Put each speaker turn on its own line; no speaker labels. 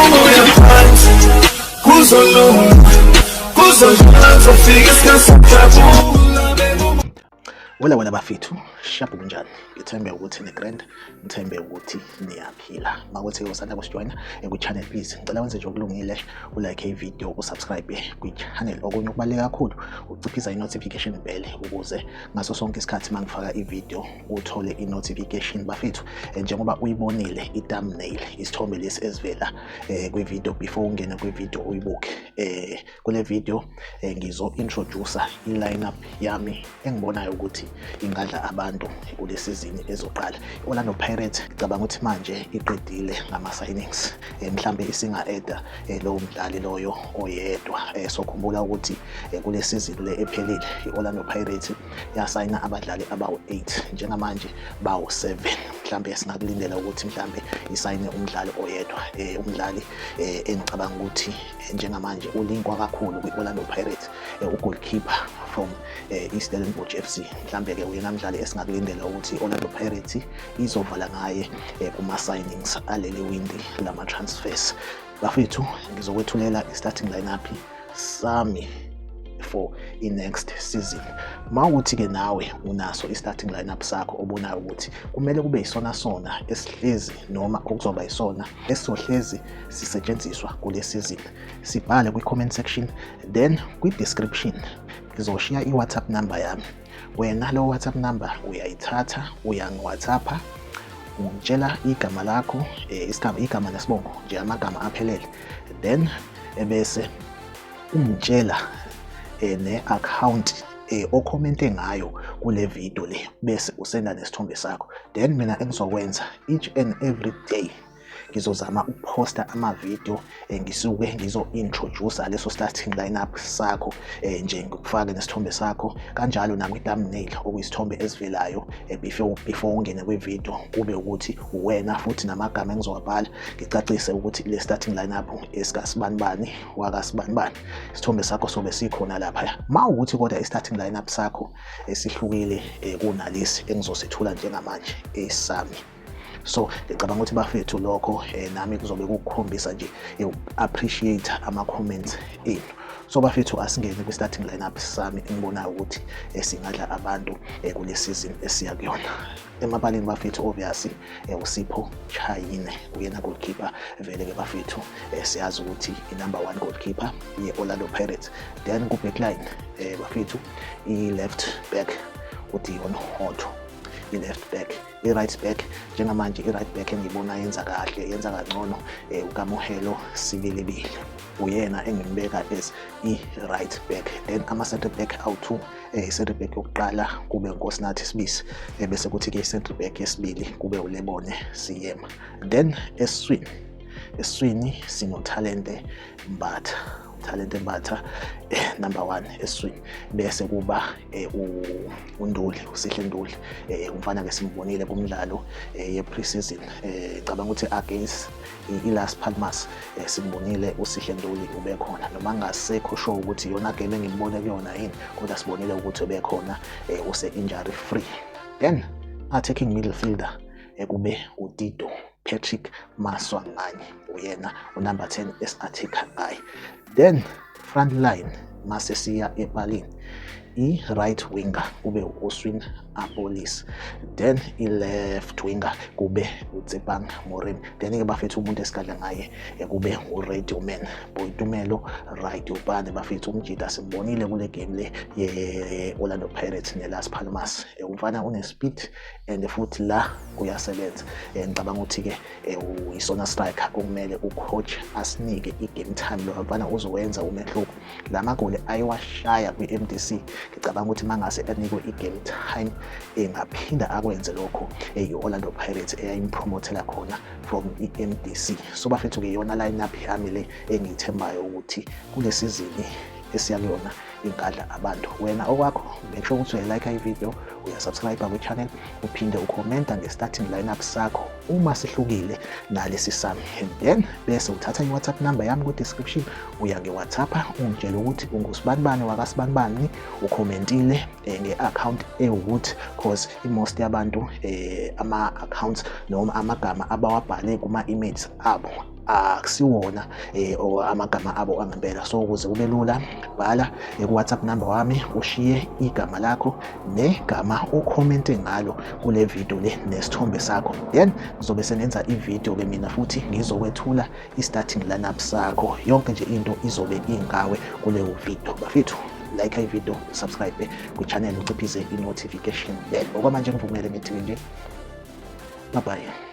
Ubuya phansi kuzolunga kuzofika isikhathi sokujabula.
Wela bafethu, shabu kunjani? Ngithembe ukuthi nigrand, ngithembe ukuthi niyaphila. Makuthi usanda kusijoyina ku-channel please, ngicela wenze nje okulungile, ulike i-video, usubscribe kwi-channel. Okunye okubaluleke kakhulu, uciphisa i-notification bell ukuze ngaso sonke isikhathi mangifaka i-video uthole i-notification bafethu. Njengoba uyibonile i-thumbnail, isithombe lesi esivela kwi-video before ungene kwi-video uyibuke. Kule video ngizo-introduce i-lineup yami engibonayo ukuthi ingadla abantu kule season ezoqala. Orlando Pirates ngicabanga ukuthi manje iqedile ngama signings, mhlambe isinga-eda lowo mdlali loyo oyedwa. Sokhumbula ukuthi kule season le ephelile i-Orlando Pirates yasayina abadlali abawu-8, njengamanje bawu-7. Mhlambe singakulindela ukuthi mhlambe isayine umdlali oyedwa, umdlali engicabanga ukuthi njengamanje ulinkwa kakhulu kwi-Orlando Pirates, u-goalkeeper from Stellenbosch FC. Mhlambe ke uyena mdlali esingakulindela ukuthi i-Orlando Pirates izovala ngaye kuma signings aleli windi lama transfers. Bafethu ngizokwethulela i-starting lineup sami for i-next season. Mawukuthi ke nawe unaso i-starting lineup sakho obonayo ukuthi kumele kube yisona sona esihlezi noma okuzoba yisona esizohlezi sisetshenziswa kule season, sibhale kwi-comment section, then kwi-description ngizoshiya i-WhatsApp number yami. Wena lo WhatsApp number uyayithatha, uyangi-WhatsAppa, ungitshela igama lakho, igama nesibongo, nje amagama aphelele, then ebese ungitshela ne-account okhomente ngayo kule video le, bese usenda nesithombe sakho. Then mina engizokwenza each and every day ngizozama ukuposta ama-video, ngisuke ngizo-introduce leso starting lineup sakho, nje ngikufake nesithombe sakho, kanjalo nakwi-thumbnail okuyisithombe esivelayo before ungene kwi-video, kube ukuthi uwena futhi namagama engizowabhala, ngicacise ukuthi le starting lineup esikasibanibani wakasibanibani. Isithombe sakho sobe sikhona lapha. Mawukuthi kodwa i-starting lineup sakho esihlukile kunalesi engizosithula njengamanje esami, so ngicabanga ukuthi bafethu lokho nami kuzobe kukukhombisa nje appreciate ama-comments enu. So bafethu asingene kwi-starting lineup sami engibonayo ukuthi singadla abantu kule season esiya kuyona. Emabaleni bafethu obviously uSipho Chayine uyena goalkeeper vele ke bafethu, siyazi ukuthi i-number 1 goalkeeper ye-Orlando Pirates. Then ku-backline bafethu i-left back uDion Hotto, i-left back, i-right back njengamanje i-right back engibona yenza kahle, yenza kangcono uKamohelo Sibilibili, uyena engimbeka as i-right back. Then ama-center back awu-2, i-center back yokuqala kube uNkosinathi Sibisi, bese kuthi ke i-center back yesibili kube uLebone Siyema. Then eswini sinoTalente Mbatha, number 1 eswini, bese kuba uNduli, uSihle Nduli, umfana ke simbonile kumdlalo ye-pre-season, ngicabanga ukuthi against i-Las Palmas, simbonile uSihle Nduli ubekhona, noma ngasekho sure ukuthi yona game engimbone kuyona yini, kodwa sibonile ukuthi ubekhona use-injury free. Then attacking midfielder kube uTito Patrick Maswanganye, uyena unumber 10 as-attacker guy. Then front line mase siya epalini, i-right winger kube uOswin Apolis, then i-left winger kube uTsepang Morin. Then ke bafethu umuntu esigadla ngaye kube uRadio Man Boitumelo right ubane. Bafethu umjida simbonile kule game le ye-Orlando Pirates ne-Las Palmas, umfana une-speed and futhi la kuyasebenza. Ngicabanga ukuthi ke uyisona striker okumele ucoach asinike i-game time, lo mfana uzowenza umehluko. La magoli ayiwashaya kwi-MDC, ngicabanga ukuthi mangase anikwe i-game time engaphinda akwenze lokho i-Orlando Pirates eyayimpromotela khona from i-MDC. So bafethu ke yona lineup yami le engiyithembayo ukuthi kule season esiya kuyona ingadla abantu. Wena okwakho make sure ukuthi uyalike ivideo, uyasubscribe kwi-channel, uphinde ukhomenta nge-starting lineup sakho uma sihlukile nalesi sami, and then bese uthatha i-WhatsApp number yami ku-description, uya nge-WhatsApp ungitshela ukuthi ungusbanibani wakasibanibani, ukhomentile nge-account ewukuthi, cause i-most yabantu ama-accounts noma amagama abawabhale kuma-emails abo akusiwona or amagama abo angempela. So ukuze kube lula, bhala ku-WhatsApp number wami, ushiye igama lakho negama okhomente ngalo kule video le nesithombe sakho, then ngizobe senenza ivideo ke mina futhi ngizokwethula i-starting lineup sakho. Yonke nje into izobe ingawe kuleyo video. Bafethu, like ivideo, subscribe ku-channel, uciphize i-notification bell. Okwamanje ngivumele ngithi nje bye bye.